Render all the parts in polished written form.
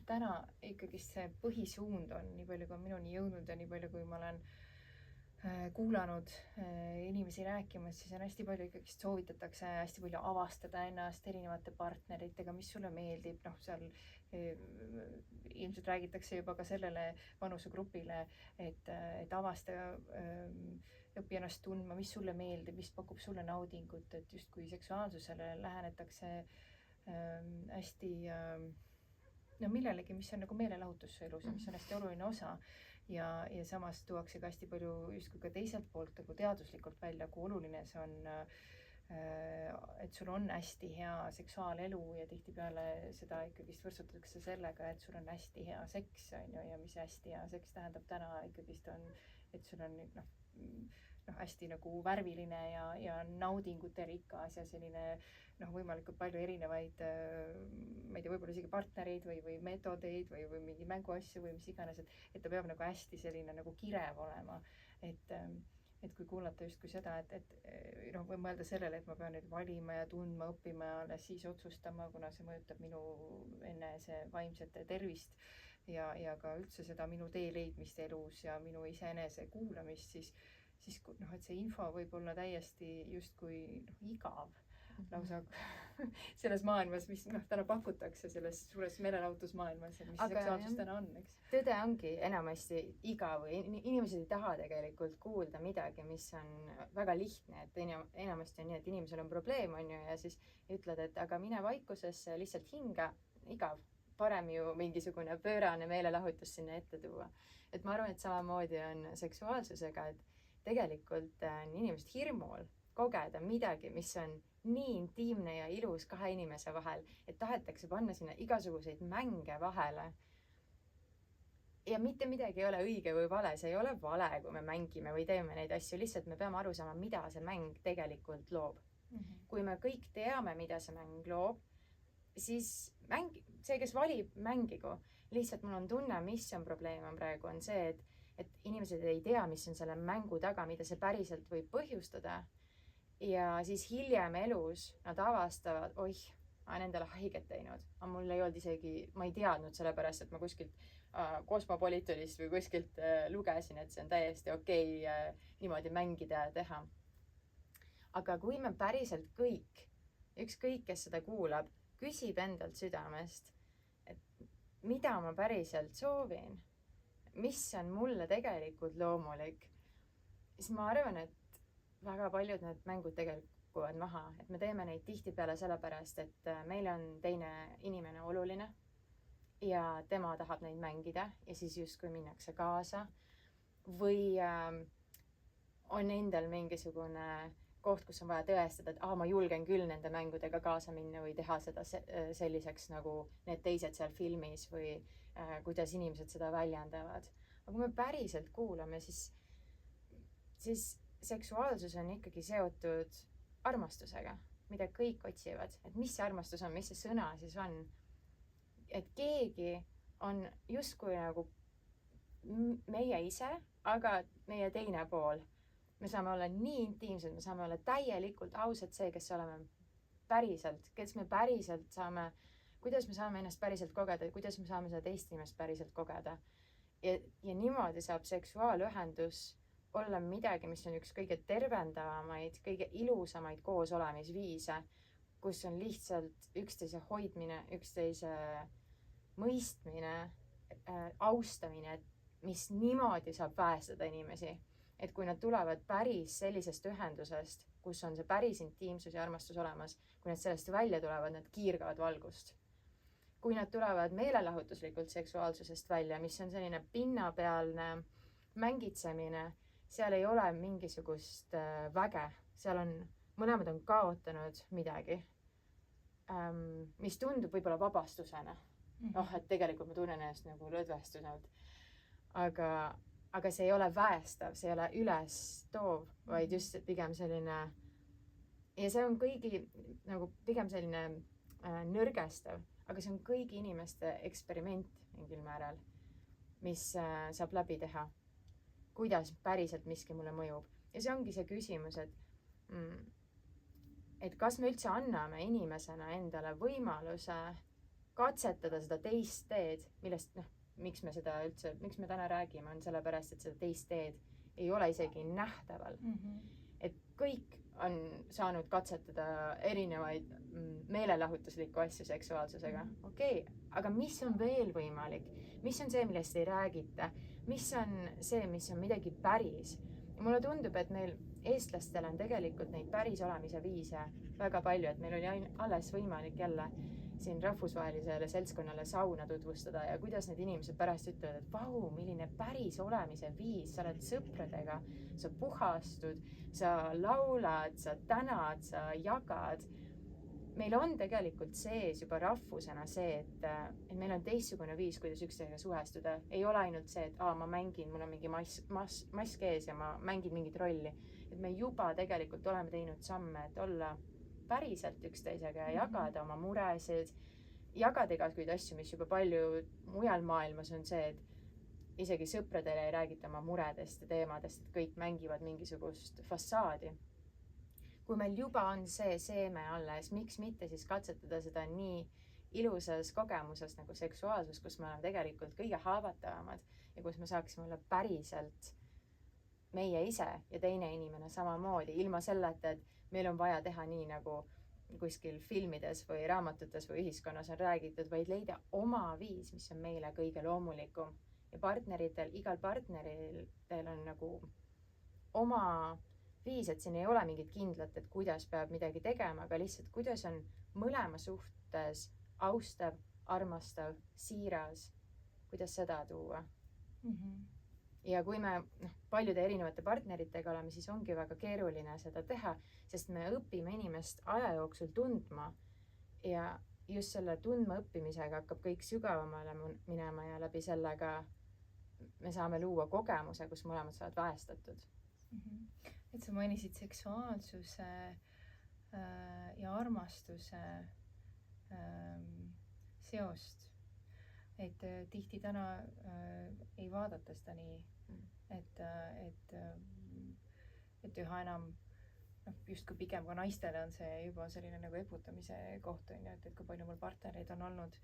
täna ikkagi see põhisuund on, nii palju kui minuni jõudnud ja nii palju kui ma olen kuulanud inimesi rääkimas, siis on hästi palju ikkagi soovitatakse hästi palju avastada ennast erinevate partneritega, mis sulle meeldib, noh seal ilmselt räägitakse juba ka sellele vanusegrupile, et avasta, õpi ennast tundma, mis sulle meeldib, mis pakub sulle naudingut, et justkui seksuaalsusele lähenetakse hästi no millelegi, mis on nagu meelelahutus su elus ja mis on hästi oluline osa ja samas tuuakse ka hästi palju justkui ka teiselt poolt nagu teaduslikult välja, kui oluline see on, et sul on hästi hea seksuaalelu ja tihtipeale seda ikkagist võrdsutatakse sellega, et sul on hästi hea seks, on ju, ja mis hästi hea seks tähendab täna ikkagist on, et sul on hästi nagu värviline ja naudingute rikas ja selline võimalikult palju erinevaid, ma ei tea, võib-olla isegi partnereid või meetodeid või mingi mänguasju või mis iganes, et ta peab nagu hästi selline nagu kirev olema, et kui kuulata justkui seda, et või mõelda sellele, et ma pean nüüd valima ja tundma, õppima ja alles siis otsustama, kuna see mõjutab minu enese vaimset tervist ja ka üldse seda minu tee leidmist elus ja minu iseenese kuulamist, siis et see info võib olla täiesti justkui igav lausa selles maailmas, mis täna pakutakse selles suures meelelahutusmaailmas, mis seksuaalsus täna on, eks? Tõde ongi enamasti igav või inimesed ei taha tegelikult kuulda midagi, mis on väga lihtne, et enamasti on nii, et inimesel on probleem, on ju, ja siis ütled, et aga mine vaikusesse, lihtsalt hinga, igav, parem ju mingisugune pöörane meelelahutus sinna ette tuua. Et ma arvan, et samamoodi on seksuaalsusega, et tegelikult on inimesed hirmul kogeda midagi, mis on nii intiimne ja ilus kahe inimese vahel, et tahetakse panna sinna igasuguseid mänge vahele. Ja mitte midagi ei ole õige või vale, see ei ole vale, kui me mängime või teeme neid asju, lihtsalt me peame aru saama, mida see mäng tegelikult loob. Kui me kõik teame, mida see mäng loob, siis see, kes valib, mängigu. Lihtsalt mul on tunne, mis on probleem on praegu, on see, et inimesed ei tea, mis on selle mängu taga, mida see päriselt võib põhjustada. Ja siis hiljem elus nad avastavad, oih, ma olen endale haiget teinud. Aga mul ei olnud isegi, ma ei teadnud sellepärast, et ma kuskilt Cosmopolitanist või kuskilt lugesin, et see on täiesti okei niimoodi mängida ja teha. Aga kui me päriselt kõik, ükskõik kes seda kuulab, küsib endalt südamest, et mida ma päriselt soovin, mis on mulle tegelikult loomulik, siis ma arvan, et väga paljud need mängud tegelikult kukuvad maha, et me teeme neid tihtipeale sellepärast, et meile on teine inimene oluline ja tema tahab neid mängida ja siis justkui minnakse kaasa või on endal mingisugune koht, kus on vaja tõestada, et ma julgen küll nende mängudega kaasa minna või teha seda selliseks nagu need teised seal filmis või kuidas inimesed seda väljendavad. Aga kui me päriselt kuulame, siis seksuaalsus on ikkagi seotud armastusega, mida kõik otsivad, et mis see armastus on, mis see sõna siis on. Et keegi on justkui nagu meie ise, aga meie teine pool. Me saame olla nii intiimsed, me saame olla täielikult ausad see, kes oleme päriselt, kes me päriselt saame, kuidas me saame ennast päriselt kogeda, kuidas me saame seda teist inimest päriselt kogeda. Ja niimoodi saab seksuaalühendus olla midagi, mis on üks kõige tervendavamaid, kõige ilusamaid koosolemisviise, kus on lihtsalt üksteise hoidmine, üksteise mõistmine, austamine, mis niimoodi saab päästada inimesi. Et kui nad tulevad päris sellisest ühendusest, kus on see päris intiimsus ja armastus olemas, kui nad sellest välja tulevad, nad kiirgavad valgust. Kui nad tulevad meelelahutuslikult seksuaalsusest välja, mis on selline pinnapealne mängitsemine, seal ei ole mingisugust väge, seal on, mõlemad on kaotanud midagi, mis tundub võib-olla vabastusena. Et tegelikult ma tunnen ennast nagu lõdvestunult, aga see ei ole väestav, see ei ole üles toov, vaid just pigem selline, ja see on kõigi nagu pigem selline nõrgestav, aga see on kõigi inimeste eksperiment mingil määral, mis saab läbi teha. Kuidas päriselt miski mulle mõjub. Ja see ongi see küsimus, et kas me üldse anname inimesena endale võimaluse katsetada seda teist teed, millest miks me täna räägime, on sellepärast, et seda teist teed ei ole isegi nähtaval. Et kõik on saanud katsetada erinevaid meelelahutuslikku asju seksuaalsusega. Okei, aga mis on veel võimalik? Mis on see, millest ei räägita? Mis on see, mis on midagi päris? Ja mulle tundub, et meil eestlastel on tegelikult neid päris olemise viise väga palju, et meil oli alles võimalik jälle siin rahvusvahelisele seltskonnale sauna tutvustada ja kuidas need inimesed pärast ütlevad, et vau, milline päris olemise viis, sa oled sõpradega, sa puhastud, sa laulad, sa tänad, sa jagad. Meil on tegelikult sees juba rahvusena see, et meil on teistsugune viis, kuidas üksteisega suhestuda. Ei ole ainult see, et ma mängin, mul on mingi mask ees ja ma mängin mingit rolli. Et me juba tegelikult oleme teinud samme, et olla päriselt üksteisega ja jagada oma muresid, jagada igasuguseid asju, mis juba palju mujal maailmas on see, et isegi sõpradele ei räägita oma muredest ja teemadest, et kõik mängivad mingisugust fassaadi. Kui meil juba on see seeme alles, miks mitte siis katsetada seda nii ilusas kogemuses nagu seksuaalsus, kus me oleme tegelikult kõige haavatavamad ja kus me saaksime olla päriselt meie ise ja teine inimene samamoodi, ilma selleta, et meil on vaja teha nii, nagu kuskil filmides või raamatutes või ühiskonnas on räägitud, vaid leida oma viis, mis on meile kõige loomulikum. Ja partneritel, igal partneril on nagu oma viis, et siin ei ole mingit kindlat, et kuidas peab midagi tegema, aga lihtsalt kuidas on mõlema suhtes austav, armastav, siiras, kuidas seda tuua. Ja kui me paljude erinevate partneritega oleme, siis ongi väga keeruline seda teha, sest me õpime inimest aja jooksul tundma ja just selle tundma õppimisega hakkab kõik sügavamale minema ja läbi sellega me saame luua kogemuse, kus mõlemad saavad väestatud. Et sa mainisid seksuaalsuse ja armastuse seost. Et tihti täna ei vaadata seda nii, et üha enam justkui pigem ka naistele on see juba selline nagu ebutamise koht, et kui palju mul partnereid on olnud,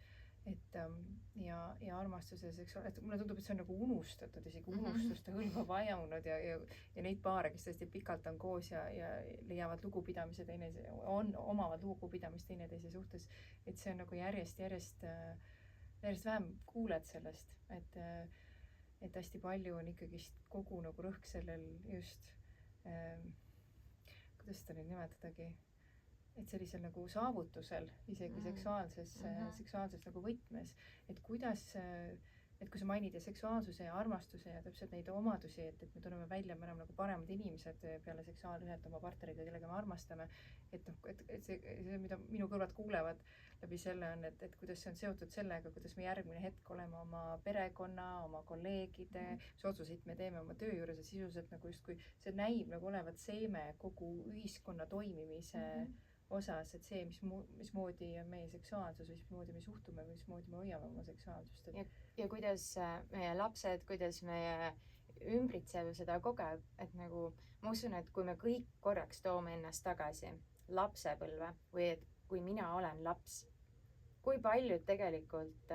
ja armastuse seksuaalselt, mulle tundub, et see on nagu unustatud, isegi unustuste hõlma vajunud ja neid paare, kes tõesti pikalt on koos ja leiavad lugupidamise omavad lugupidamist teineteise suhtes, et see on nagu järjest vähem kuuled sellest, et hästi palju on ikkagi kogu nagu rõhk sellel just, kuidas seda nüüd nimetadagi, et sellisel nagu saavutusel isegi seksuaalses nagu võtmes, et kuidas, et kui sa mainid ja seksuaalsuse ja armastuse ja täpselt neid omadusi, et me tuleme välja, me oleme nagu paremad inimesed peale seksuaalühet oma partneriga, kellega me armastame, et see, mida minu kõrvad kuulevad läbi selle on, et kuidas see on seotud sellega, kuidas me järgmine hetk oleme oma perekonna, oma kolleegide, mis otsuseid me teeme oma töö juures ja sisuliselt nagu justkui see näib nagu olevat seeme kogu ühiskonna toimimise osas, et see, mismoodi on meie seksuaalsus, mismoodi me suhtume, mismoodi me hoiame oma seksuaalsust. Ja kuidas meie lapsed, kuidas meie ümbritsev seda kogeb, et nagu ma usun, et kui me kõik korraks toome ennast tagasi lapsepõlve või et kui mina olen laps, kui paljud tegelikult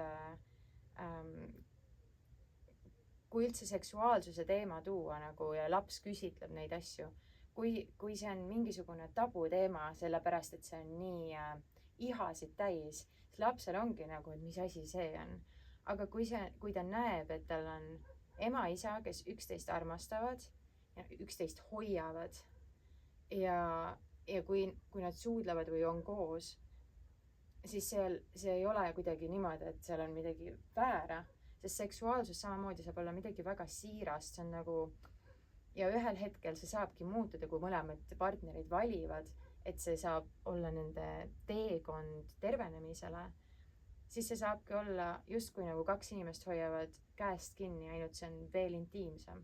kui üldse seksuaalsuse teema tuua nagu ja laps küsitleb neid asju, kui see on mingisugune tabuteema, sellepärast et see on nii ihasid täis, siis lapsel ongi nagu, et mis asi see on. Aga kui ta näeb, et tal on ema-isa, kes üksteist armastavad ja üksteist hoiavad ja kui nad suudlevad või on koos, siis see ei ole kuidagi niimoodi, et seal on midagi väära, sest seksuaalsus samamoodi saab olla midagi väga siirast, see on nagu ja ühel hetkel see saabki muutuda, kui mõlemad partnerid valivad, et see saab olla nende teekond tervenemisele, siis see saabki olla justkui nagu kaks inimest hoiavad käest kinni, ainult see on veel intiimsem.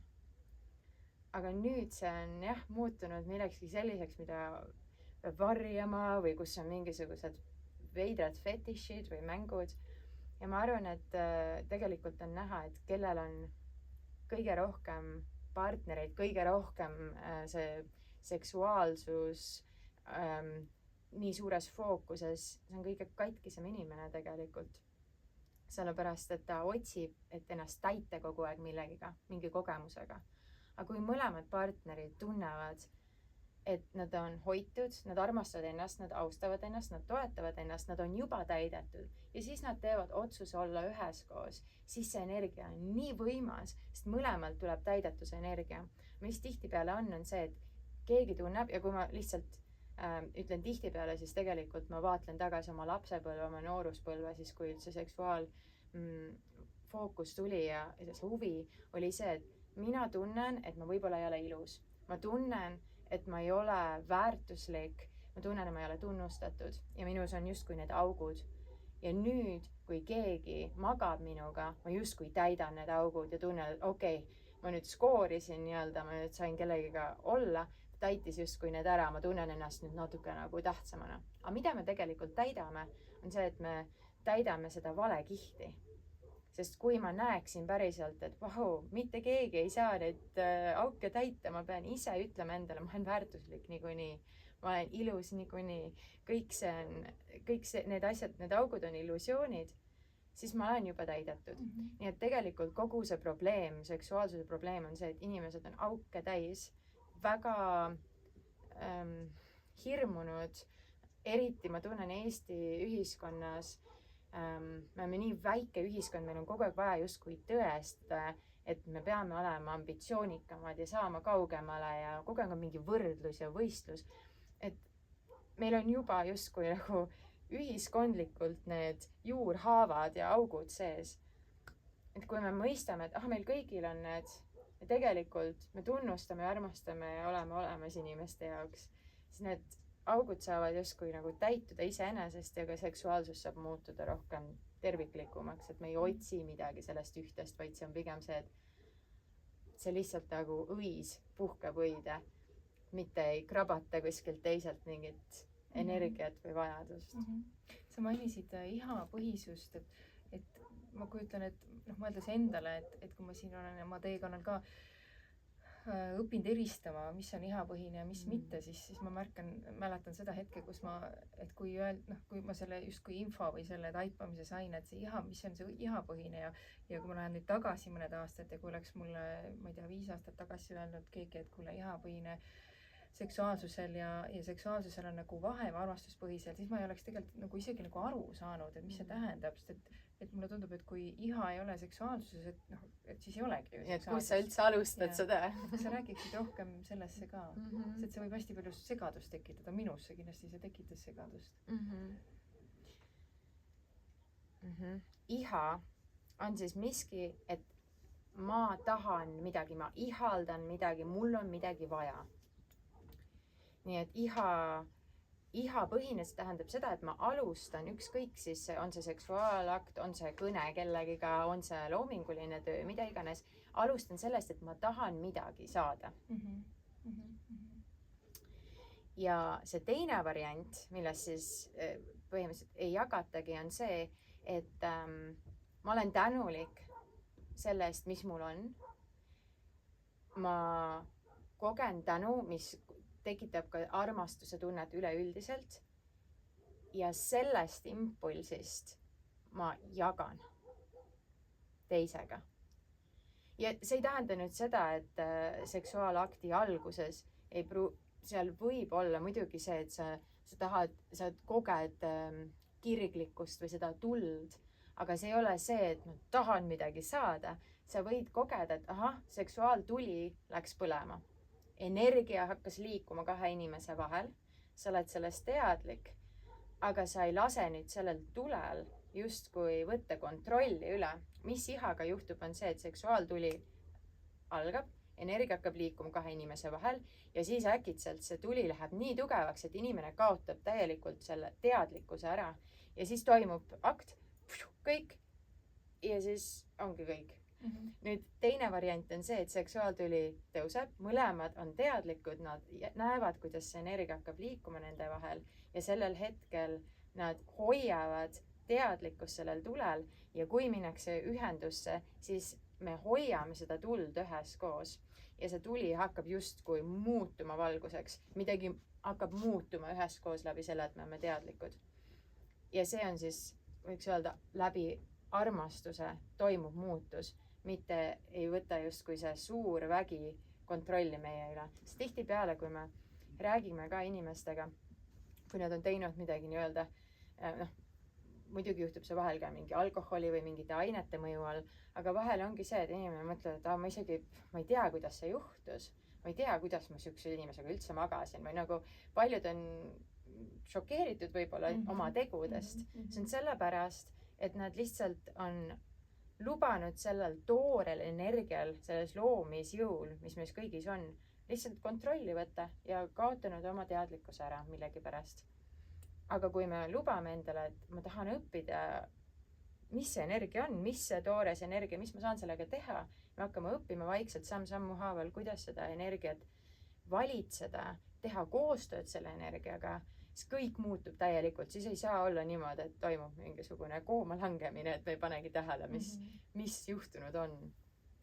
Aga nüüd see on muutunud millekski selliseks, mida peab varjama või kus on mingisugused veidrad fetišid või mängud. Ja ma arvan, et tegelikult on näha, et kellel on kõige rohkem partnereid, kõige rohkem see seksuaalsus nii suures fookuses, see on kõige katkisem inimene tegelikult. Sellepärast, et ta otsib, et ennast täita kogu aeg millegiga, mingi kogemusega. Aga kui mõlemad partnerid tunnevad, et nad on hoitud, nad armastavad ennast, nad austavad ennast, nad toetavad ennast, nad on juba täidetud ja siis nad teevad otsuse olla üheskoos, siis see energia on nii võimas, sest mõlemalt tuleb täidetuse energia. Mis tihtipeale on see, et keegi tunneb ja kui ma lihtsalt ütlen tihtipeale, siis tegelikult ma vaatlen tagasi oma lapsepõlve, oma nooruspõlve, siis kui üldse fookus tuli ja see huvi oli see, et mina tunnen, et ma võib-olla ei ole ilus. Ma tunnen, et ma ei ole väärtuslik, ma tunnen, et ma ei ole tunnustatud ja minus on justkui need augud. Ja nüüd, kui keegi magab minuga, ma justkui täidan need augud ja tunnen, et okei, ma nüüd skoorisin nii-öelda, ma nüüd sain kellegiga olla, täitis justkui need ära, ma tunnen ennast nüüd natuke nagu tähtsamana. Aga mida me tegelikult täidame, on see, et me täidame seda valekihti. Sest kui ma näeksin päriselt, et vau, mitte keegi ei saa neid auke täita, ma pean ise ütlema endale, ma olen väärtuslik niikuinii, ma olen ilus niikuinii, kõik need asjad, need augud on illusioonid, siis ma olen juba täidetud. Nii et tegelikult kogu see probleem, seksuaalsuse probleem on see, et inimesed on auke täis, väga hirmunud, eriti ma tunnen Eesti ühiskonnas, me oleme nii väike ühiskond, meil on kogu aeg vaja justkui tõestada, et me peame olema ambitsioonikamad ja saama kaugemale ja kogu aeg on mingi võrdlus ja võistlus. Et meil on juba justkui nagu ühiskondlikult need juurhaavad ja augud sees. Et kui me mõistame, et meil kõigil on need ja tegelikult me tunnustame ja armastame ja oleme olemas inimeste jaoks, siis need augud saavad justkui nagu täituda iseenesest ja ka seksuaalsus saab muutuda rohkem terviklikumaks, et me ei otsi midagi sellest ühtest, vaid see on pigem see, et see lihtsalt nagu õis puhkeb õide, mitte ei krabata kuskilt teiselt mingit energiat või vajadust. Sa mainisid ihapõhisust, et ma kujutan, et mõeldes endale, et kui ma siin olen oma teekonnal ka õppinud eristama, mis on ihapõhine ja mis mitte, siis ma mäletan seda hetke, kus kui ma selle justkui info või selle taipamise sain, et see mis on see ihapõhine ja kui ma lähen nüüd tagasi mõned aastad ja kui oleks mulle, ma ei tea, 5 aastat tagasi öelnud keegi, et kuule, ihapõhine seksuaalsusel ja seksuaalsusel on nagu vahe armastuspõhisel, siis ma ei oleks tegelikult nagu isegi nagu aru saanud, et mis see tähendab, sest et mulle tundub, et kui iha ei ole seksuaalsuses, et siis ei olegi ju seksuaalsus. Kus sa üldse alustad seda? Sa räägiksid rohkem sellesse ka, sest see võib hästi palju segadust tekitada, minusse kindlasti see tekitas segadust. Iha on siis miski, et ma tahan midagi, ma ihaldan midagi, mul on midagi vaja. Nii et ihapõhine, see tähendab seda, et ma alustan ükskõik siis, on see seksuaalakt, on see kõne kellegiga, on see loominguline töö, mida iganes, alustan sellest, et ma tahan midagi saada. Ja see teine variant, milles siis põhimõtteliselt ei jagatagi, on see, et ma olen tänulik selle eest, mis mul on. Ma kogen tänu, mis tekitab ka armastuse tunnet üleüldiselt ja sellest impulsist ma jagan teisega. Ja see ei tähenda nüüd seda, et seksuaalakti alguses seal võib olla muidugi see, et sa koged kirglikkust või seda tuld, aga see ei ole see, et ma tahan midagi saada. Sa võid kogeda, et seksuaaltuli läks põlema. Energia hakkas liikuma 2 inimese vahel, sa oled sellest teadlik, aga sa ei lase nüüd sellel tulel justkui võtta kontrolli üle. Mis ihaga juhtub, on see, et seksuaaltuli algab, energia hakkab liikuma 2 inimese vahel ja siis äkitselt see tuli läheb nii tugevaks, et inimene kaotab täielikult selle teadlikkuse ära ja siis toimub akt, kõik ja siis ongi kõik. Nüüd teine variant on see, et seksuaaltuli tõuseb, mõlemad on teadlikud, nad näevad, kuidas see energia hakkab liikuma nende vahel ja sellel hetkel nad hoiavad teadlikkust sellel tulel ja kui minnakse ühendusse, siis me hoiame seda tuld üheskoos ja see tuli hakkab justkui muutuma valguseks, midagi hakkab muutuma üheskoos läbi selle, et me oleme teadlikud. Ja see on siis, võiks öelda, läbi armastuse toimub muutus, mitte ei võta justkui see suur vägi kontrolli meie üle. Sest tihtipeale, kui me räägime ka inimestega, kui nad on teinud midagi nii-öelda, muidugi juhtub see vahel ka mingi alkoholi või mingite ainete mõju all, aga vahel ongi see, et inimene mõtleb, et ma ei tea, kuidas see juhtus. Ma ei tea, kuidas ma sihukese inimesega üldse magasin või nagu paljud on šokeeritud võib-olla oma tegudest. See on sellepärast, et nad lihtsalt on lubanud sellel toorel energial, selles loomisjõul, mis meis kõigis on, lihtsalt kontrolli võtta ja kaotanud oma teadlikkuse ära millegipärast. Aga kui me lubame endale, et ma tahan õppida, mis see energia on, mis see toores energia, mis ma saan sellega teha, me hakkame õppima vaikselt samm-sammu haaval, kuidas seda energiat valitseda, teha koostööd selle energiaga, siis kõik muutub täielikult, siis ei saa olla niimoodi, et toimub mingisugune kooma langemine, et me ei panegi tähele, mis juhtunud on.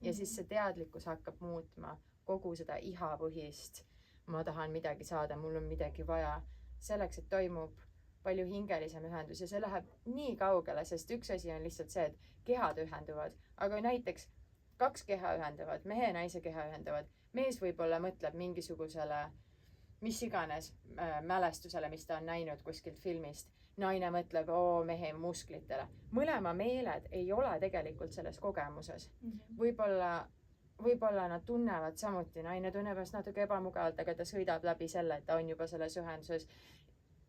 Ja siis see teadlikkus hakkab muutma kogu seda ihapõhist, ma tahan midagi saada, mul on midagi vaja, selleks, et toimub palju hingelisem ühendus ja see läheb nii kaugele, sest üks asi on lihtsalt see, et kehad ühenduvad, aga näiteks 2 keha ühenduvad, mehe ja naise keha ühenduvad, mees võib-olla mõtleb mingisugusele mis iganes mälestusele, mis ta on näinud kuskilt filmist, naine mõtleb mehe musklitele. Mõlema meeled ei ole tegelikult selles kogemuses. Võib-olla nad tunnevad samuti, naine tunneb ennast natuke ebamugavalt, aga ta sõidab läbi selle, et ta on juba selles ühenduses.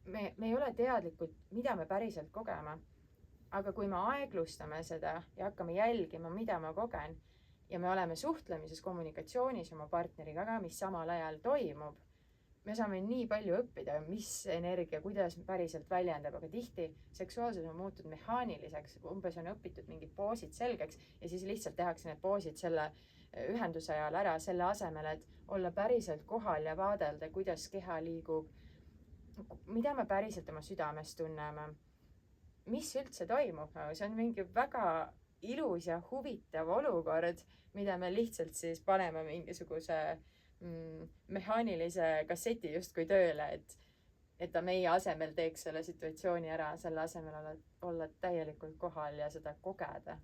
Me ei ole teadlikud, mida me päriselt kogeme. Aga kui me aeglustame seda ja hakkame jälgima, mida ma kogen ja me oleme suhtlemises, kommunikatsioonis oma partneriga ka, mis samal ajal toimub, me saame nii palju õppida, mis energia, kuidas päriselt väljendab, aga tihti seksuaalsus on muutunud mehaaniliseks, umbes on õpitud mingid poosid selgeks ja siis lihtsalt tehakse need poosid selle ühenduse ajal ära selle asemel, et olla päriselt kohal ja vaadelda, kuidas keha liigub, mida me päriselt oma südames tunneme, mis üldse toimub. See on mingi väga ilus ja huvitav olukord, mida me lihtsalt siis paneme mingisuguse mehaanilise kasseti justkui tööle, et ta meie asemel teeks selle situatsiooni ära, selle asemel olla täielikult kohal ja seda kogeda.